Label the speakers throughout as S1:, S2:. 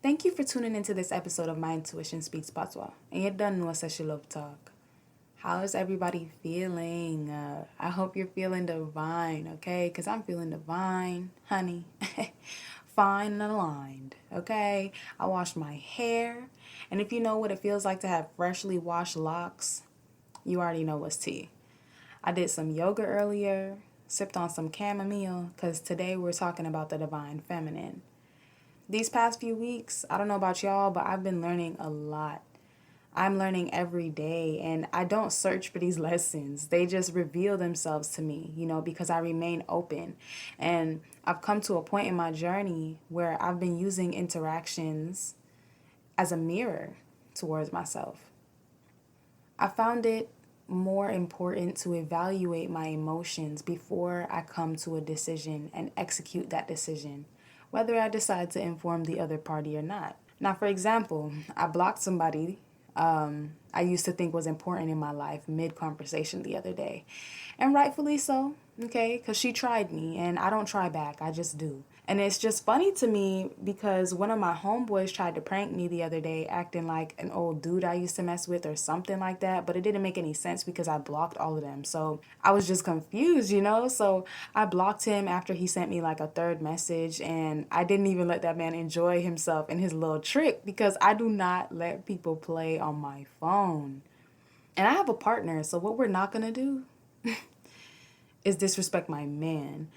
S1: Thank you for tuning into this episode of My Intuition Speaks Patois. And you done know such love talk. How is everybody feeling? I hope you're feeling divine, okay? Because I'm feeling divine, honey. Fine and aligned, okay? I washed my hair. And if you know what it feels like to have freshly washed locks, you already know what's tea. I did some yoga earlier, sipped on some chamomile, because today we're talking about the divine feminine. These past few weeks, I don't know about y'all, but I've been learning a lot. I'm learning every day, and I don't search for these lessons. They just reveal themselves to me, because I remain open. And I've come to a point in my journey where I've been using interactions as a mirror towards myself. I found it more important to evaluate my emotions before I come to a decision and execute that decision, whether I decide to inform the other party or not. Now, for example, I blocked somebody I used to think was important in my life mid-conversation the other day. And rightfully so, okay? Because she tried me, and I don't try back. I just do. And it's just funny to me because one of my homeboys tried to prank me the other day, acting like an old dude I used to mess with or something like that. But it didn't make any sense because I blocked all of them. So I was just confused. So I blocked him after he sent me like a third message. And I didn't even let that man enjoy himself and his little trick because I do not let people play on my phone. And I have a partner. So what we're not going to do is disrespect my man.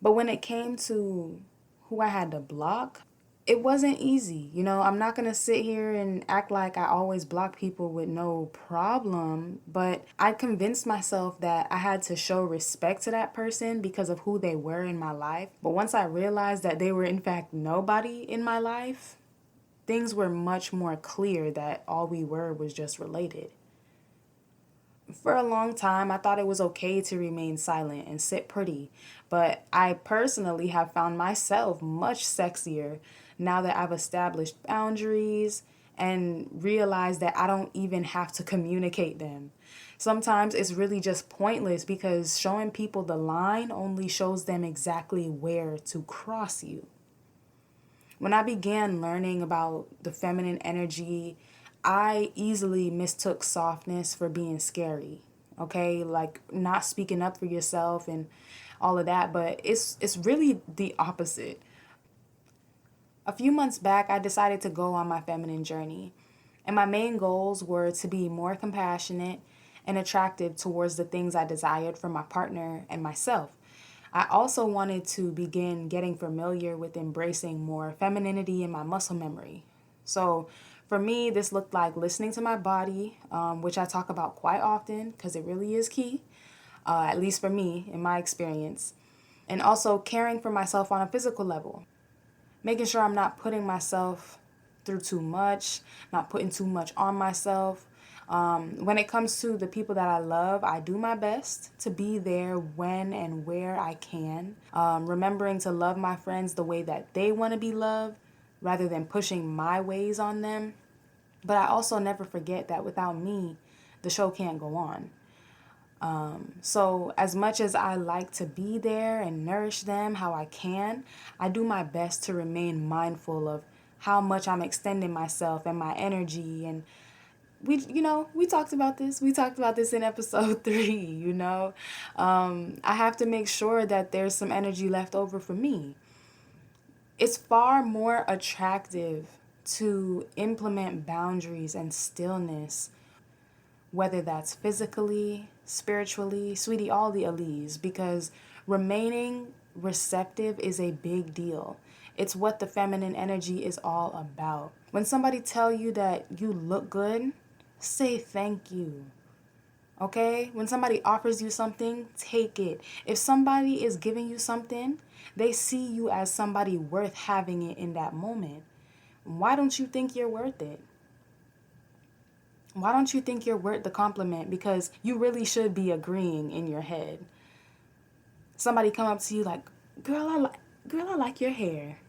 S1: But when it came to who I had to block, it wasn't easy. I'm not going to sit here and act like I always block people with no problem, but I convinced myself that I had to show respect to that person because of who they were in my life. But once I realized that they were in fact nobody in my life, things were much more clear that all we were was just related. For a long time, I thought it was okay to remain silent and sit pretty, but I personally have found myself much sexier now that I've established boundaries and realized that I don't even have to communicate them. Sometimes it's really just pointless because showing people the line only shows them exactly where to cross you. When I began learning about the feminine energy, I easily mistook softness for being scary. Okay, like not speaking up for yourself and all of that, but it's really the opposite. A few months back, I decided to go on my feminine journey, and my main goals were to be more compassionate and attractive towards the things I desired from my partner and myself. I also wanted to begin getting familiar with embracing more femininity in my muscle memory. So, for me, this looked like listening to my body, which I talk about quite often because it really is key, at least for me, in my experience. And also caring for myself on a physical level, making sure I'm not putting myself through too much, not putting too much on myself. When it comes to the people that I love, I do my best to be there when and where I can. Remembering to love my friends the way that they want to be loved rather than pushing my ways on them. But I also never forget that without me, the show can't go on. So as much as I like to be there and nourish them how I can, I do my best to remain mindful of how much I'm extending myself and my energy. And we talked about this. We talked about this in episode 3. I have to make sure that there's some energy left over for me. It's far more attractive to implement boundaries and stillness, whether that's physically, spiritually, sweetie, all the alleys, because remaining receptive is a big deal. It's what the feminine energy is all about. When somebody tell you that you look good, say thank you. Okay? When somebody offers you something, take it. If somebody is giving you something, they see you as somebody worth having it in that moment. Why don't you think you're worth it? Why don't you think you're worth the compliment? Because you really should be agreeing in your head. Somebody come up to you like, girl, I like your hair.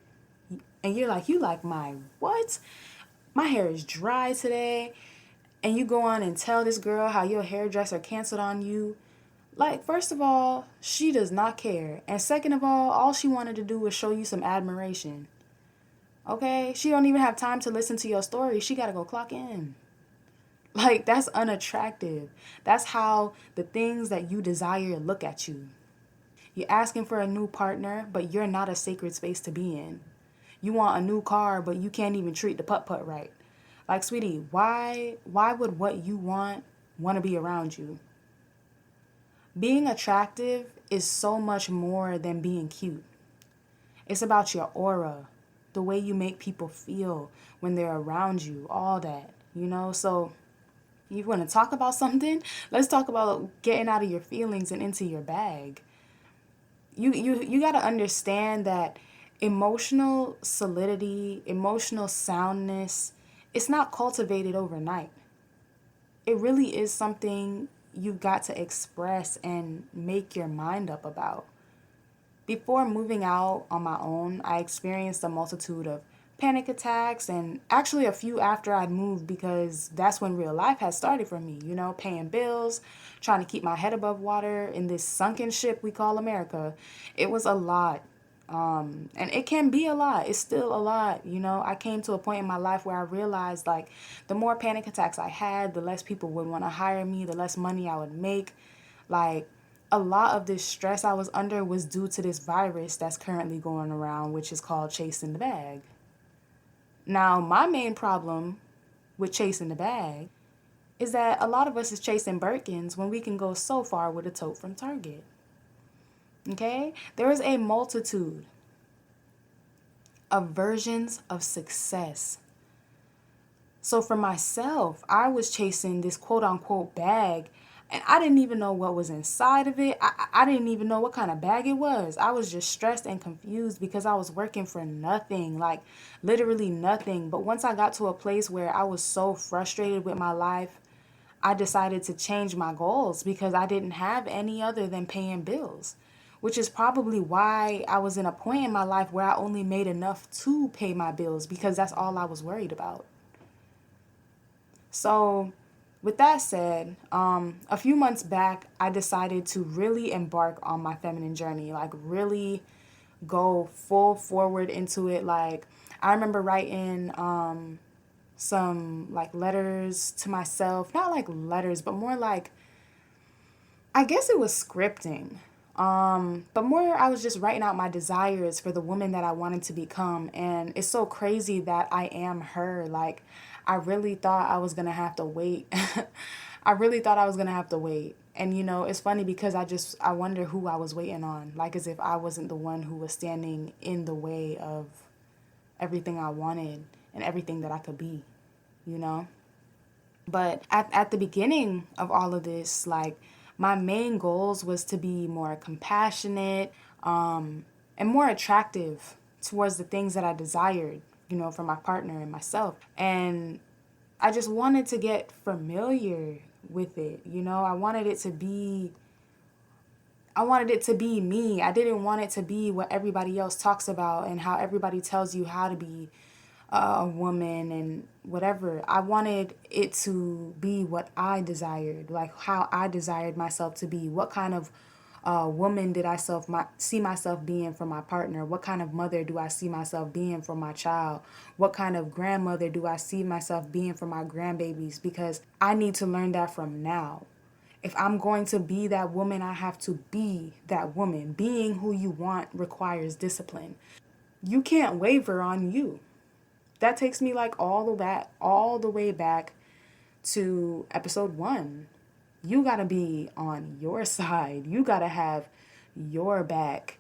S1: And you're like, you like my what? My hair is dry today. And you go on and tell this girl how your hairdresser canceled on you. Like, first of all, she does not care. And second of all she wanted to do was show you some admiration. Okay? She don't even have time to listen to your story. She got to go clock in. Like, that's unattractive. That's how the things that you desire look at you. You're asking for a new partner, but you're not a sacred space to be in. You want a new car, but you can't even treat the putt-putt right. Like, sweetie, why would what you want to be around you? Being attractive is so much more than being cute. It's about your aura, the way you make people feel when they're around you, all that, you know? So, you want to talk about something? Let's talk about getting out of your feelings and into your bag. You got to understand that emotional solidity, emotional soundness, it's not cultivated overnight. It really is something you've got to express and make your mind up about. Before moving out on my own, I experienced a multitude of panic attacks and actually a few after I'd moved because that's when real life had started for me, you know, paying bills, trying to keep my head above water in this sunken ship we call America. It was a lot. And it can be a lot. It's still a lot. You know, I came to a point in my life where I realized like the more panic attacks I had, the less people would want to hire me, the less money I would make. Like, a lot of this stress I was under was due to this virus that's currently going around, which is called chasing the bag. Now, my main problem with chasing the bag is that a lot of us is chasing Birkins when we can go so far with a tote from Target. Okay? There is a multitude of versions of success. So for myself, I was chasing this quote unquote bag and I didn't even know what was inside of it. I didn't even know what kind of bag it was. I was just stressed and confused because I was working for nothing, like literally nothing. But once I got to a place where I was so frustrated with my life, I decided to change my goals because I didn't have any other than paying bills, which is probably why I was in a point in my life where I only made enough to pay my bills because that's all I was worried about. So, with that said, a few months back, I decided to really embark on my feminine journey, like really go full forward into it. Like, I remember writing some like letters to myself, not like letters, but more like, I guess it was scripting. But more, I was just writing out my desires for the woman that I wanted to become. And it's so crazy that I am her. Like, I really thought I was going to have to wait. I really thought I was going to have to wait. And, you know, it's funny because I wonder who I was waiting on. Like, as if I wasn't the one who was standing in the way of everything I wanted and everything that I could be, you know? But at the beginning of all of this, like, my main goals was to be more compassionate, and more attractive towards the things that I desired, you know, from my partner and myself. And I just wanted to get familiar with it, you know. I wanted it to be me. I didn't want it to be what everybody else talks about and how everybody tells you how to be a woman and whatever. I wanted it to be what I desired, like how I desired myself to be. What kind of woman did see myself being for my partner? What kind of mother do I see myself being for my child? What kind of grandmother do I see myself being for my grandbabies? Because I need to learn that from now. If I'm going to be that woman, I have to be that woman. Being who you want requires discipline. You can't waver on you. That takes me like all the way back to episode 1. You got to be on your side. You got to have your back.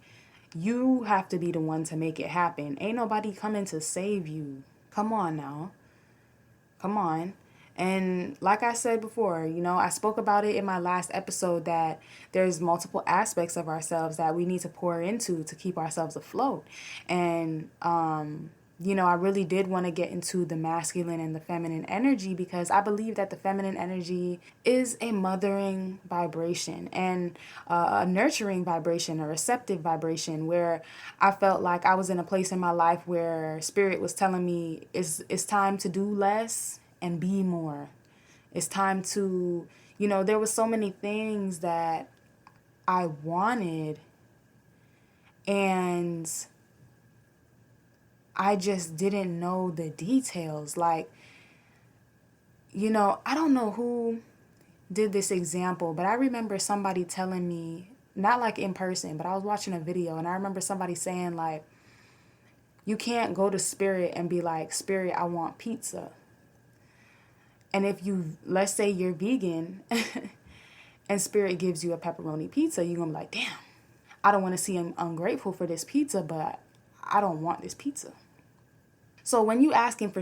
S1: You have to be the one to make it happen. Ain't nobody coming to save you. Come on now. Come on. And like I said before, you know, I spoke about it in my last episode that there's multiple aspects of ourselves that we need to pour into to keep ourselves afloat. And you know, I really did want to get into the masculine and the feminine energy because I believe that the feminine energy is a mothering vibration and a nurturing vibration, a receptive vibration where I felt like I was in a place in my life where spirit was telling me it's time to do less and be more. It's time to, you know, there was so many things that I wanted and I just didn't know the details. Like, I don't know who did this example, but I remember somebody telling me, not like in person, but I was watching a video and I remember somebody saying, like, you can't go to Spirit and be like, Spirit, I want pizza. And if you, let's say you're vegan and Spirit gives you a pepperoni pizza, you're going to be like, damn, I don't want to seem ungrateful for this pizza, but I don't want this pizza. So when you asking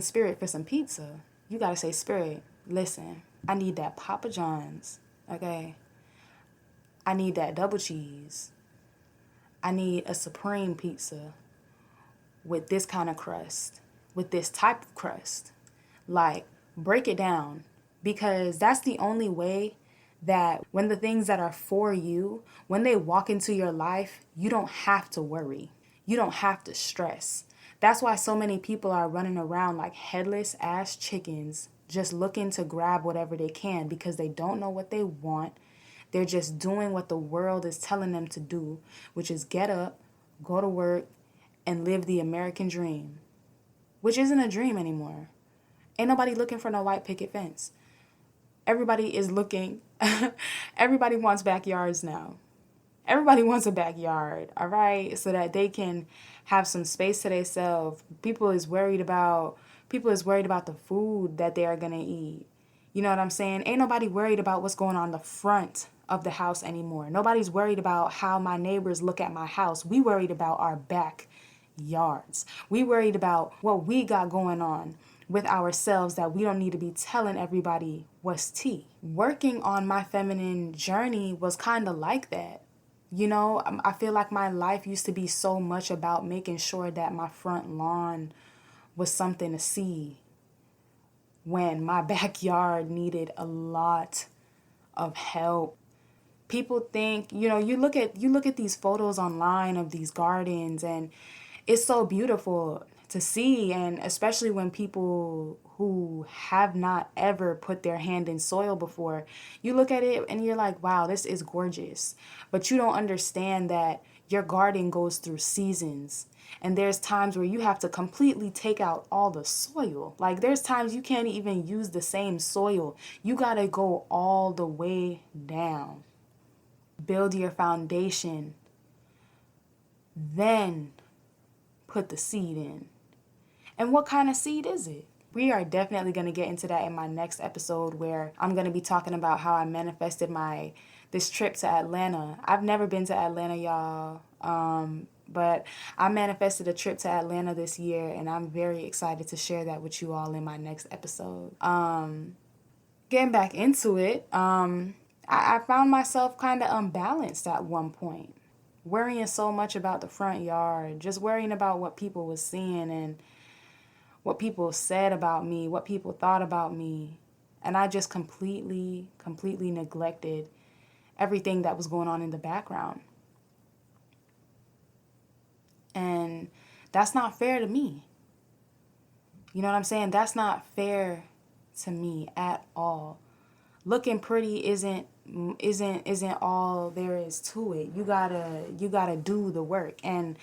S1: Spirit for some pizza, you got to say, Spirit, listen, I need that Papa John's, okay? I need that double cheese. I need a supreme pizza with this kind of crust, with this type of crust. Like, break it down, because that's the only way that when the things that are for you, when they walk into your life, you don't have to worry. You don't have to stress. That's why so many people are running around like headless ass chickens, just looking to grab whatever they can because they don't know what they want. They're just doing what the world is telling them to do, which is get up, go to work, and live the American dream, which isn't a dream anymore. Ain't nobody looking for no white picket fence. Everybody is looking, everybody wants backyards now. Everybody wants a backyard, all right? So that they can have some space to themselves. People is worried about the food that they are going to eat. You know what I'm saying? Ain't nobody worried about what's going on the front of the house anymore. Nobody's worried about how my neighbors look at my house. We worried about our backyards. We worried about what we got going on with ourselves that we don't need to be telling everybody what's tea. Working on my feminine journey was kind of like that. I feel like my life used to be so much about making sure that my front lawn was something to see when my backyard needed a lot of help. People think, you look at these photos online of these gardens and it's so beautiful to see, and especially when people who have not ever put their hand in soil before, you look at it and you're like, wow, this is gorgeous. But you don't understand that your garden goes through seasons. And there's times where you have to completely take out all the soil. Like there's times you can't even use the same soil. You got to go all the way down. Build your foundation. Then put the seed in. And what kind of seed is it? We are definitely going to get into that in my next episode, where I'm going to be talking about how I manifested this trip to Atlanta. I've never been to Atlanta, y'all. But I manifested a trip to Atlanta this year, and I'm very excited to share that with you all in my next episode. Getting back into it, I found myself kind of unbalanced at one point, worrying so much about the front yard, just worrying about what people was seeing and what people said about me, what people thought about me. And I just completely neglected everything that was going on in the background. And that's not fair to me. You know what I'm saying? That's not fair to me at all. Looking pretty isn't all there is to it. You gotta do the work, and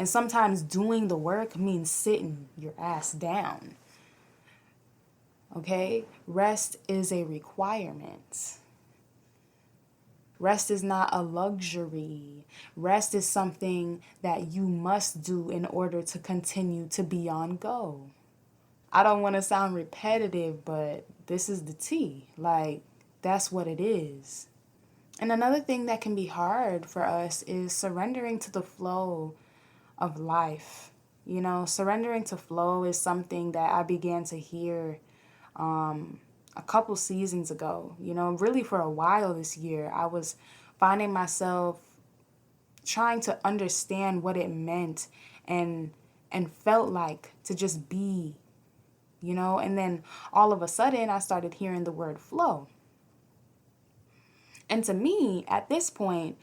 S1: sometimes doing the work means sitting your ass down. Okay? Rest is a requirement. Rest is not a luxury. Rest is something that you must do in order to continue to be on go. I don't want to sound repetitive, but this is the tea. Like, that's what it is. And another thing that can be hard for us is surrendering to the flow of life. Surrendering to flow is something that I began to hear a couple seasons ago. Really for a while this year, I was finding myself trying to understand what it meant and felt like to just be, and then all of a sudden I started hearing the word flow. And to me, at this point,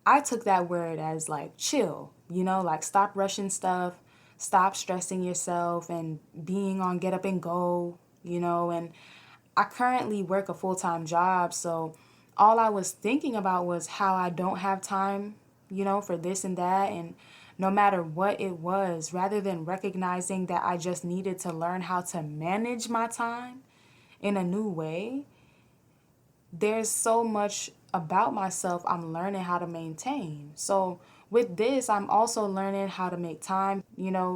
S1: I took that word as like chill, like stop rushing stuff, stop stressing yourself and being on get up and go, and I currently work a full-time job, so all I was thinking about was how I don't have time, for this and that, and no matter what it was, rather than recognizing that I just needed to learn how to manage my time in a new way. There's so much about myself I'm learning how to maintain. So with this, I'm also learning how to make time,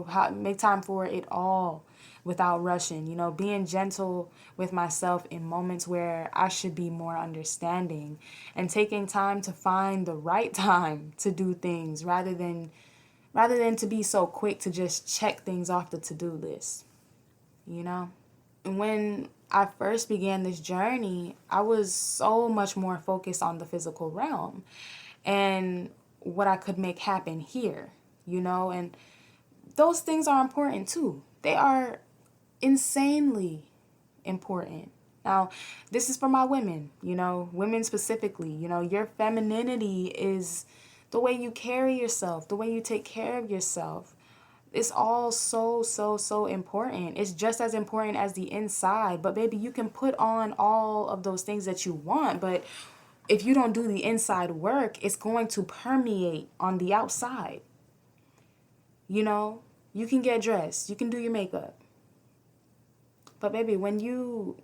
S1: how make time for it all without rushing, being gentle with myself in moments where I should be more understanding, and taking time to find the right time to do things rather than to be so quick to just check things off the to-do list, you know? When I first began this journey, I was so much more focused on the physical realm and what I could make happen here, and those things are important too. They are insanely important. Now, this is for my women, women specifically. Your femininity is the way you carry yourself, the way you take care of yourself. It's all so, so, so important. It's just as important as the inside. But baby, you can put on all of those things that you want, but if you don't do the inside work, it's going to permeate on the outside. You can get dressed, you can do your makeup. But baby, when you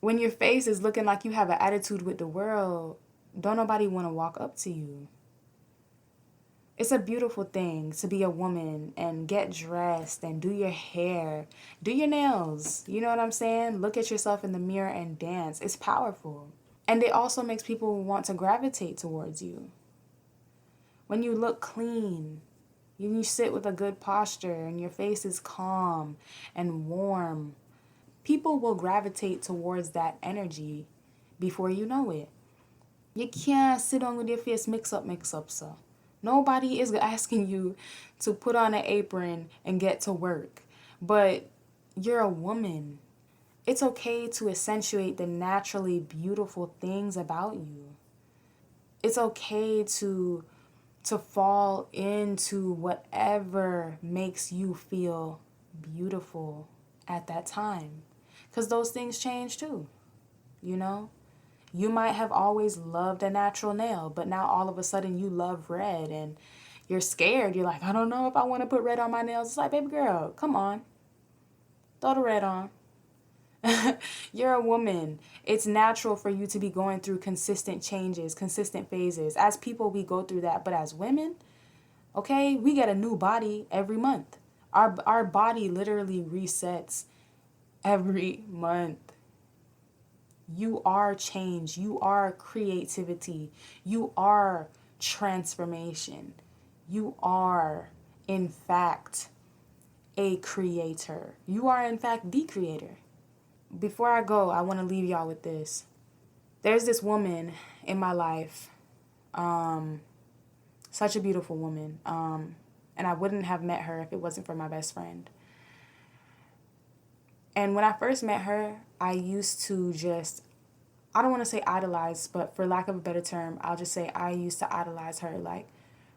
S1: when your face is looking like you have an attitude with the world, don't nobody want to walk up to you. It's a beautiful thing to be a woman and get dressed and do your hair, do your nails. You know what I'm saying? Look at yourself in the mirror and dance. It's powerful. And it also makes people want to gravitate towards you. When you look clean, you sit with a good posture and your face is calm and warm, people will gravitate towards that energy before you know it. You can't sit on with your face mix up, so. Nobody is asking you to put on an apron and get to work. But you're a woman. It's okay to accentuate the naturally beautiful things about you. It's okay to fall into whatever makes you feel beautiful at that time. Because those things change too, you know? You might have always loved a natural nail, but now all of a sudden you love red and you're scared. You're like, I don't know if I want to put red on my nails. It's like, baby girl, come on. Throw the red on. You're a woman. It's natural for you to be going through consistent changes, consistent phases. As people, we go through that. But as women, okay, we get a new body every month. Our body literally resets every month. You are change. You are creativity. You are transformation. You are, in fact, a creator. You are, in fact, the creator. Before I go, I want to leave y'all with this. There's this woman in my life, such a beautiful woman, and I wouldn't have met her if it wasn't for my best friend. And when I first met her, I used to just, I don't want to say idolize, but for lack of a better term, I'll just say I used to idolize her. Like,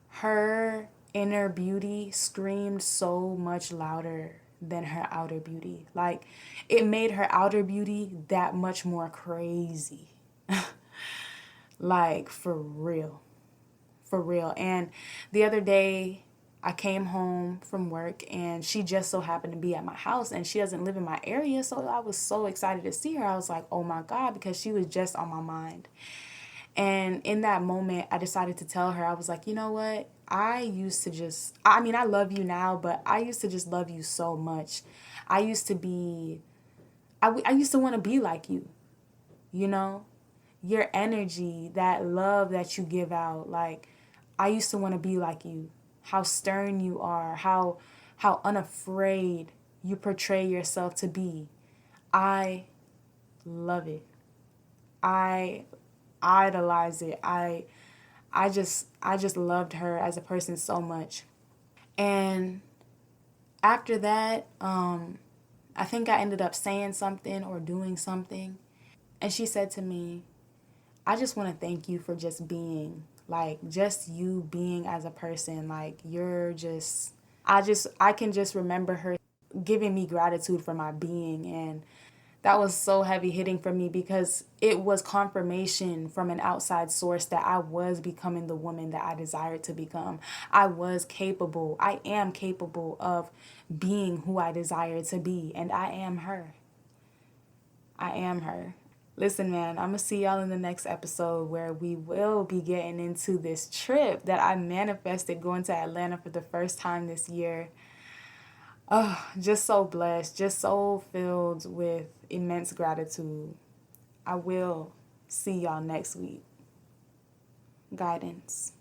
S1: her inner beauty screamed so much louder than her outer beauty. Like, it made her outer beauty that much more crazy. Like, for real. For real. And the other day, I came home from work and she just so happened to be at my house, and she doesn't live in my area. So I was so excited to see her. I was like, oh my God, because she was just on my mind. And in that moment, I decided to tell her, I was like, you know what? I used to just, I mean, I love you now, but I used to just love you so much. I used to be, I used to want to be like you, you know? Your energy, that love that you give out, like, I used to want to be like you. How stern you are, how unafraid you portray yourself to be. I love it. I idolize it. I just loved her as a person so much. And after that, I think I ended up saying something or doing something. And she said to me, I just want to thank you for just being, like, just you being as a person. Like, you're just, I can just remember her giving me gratitude for my being. And That was so heavy hitting for me because it was confirmation from an outside source that I was becoming the woman that I desired to become. I am capable of being who I desire to be, and I am her. I am her. Listen, man, I'm going to see y'all in the next episode where we will be getting into this trip that I manifested going to Atlanta for the first time this year. Oh, just so blessed, just so filled with immense gratitude. I will see y'all next week. Guidance.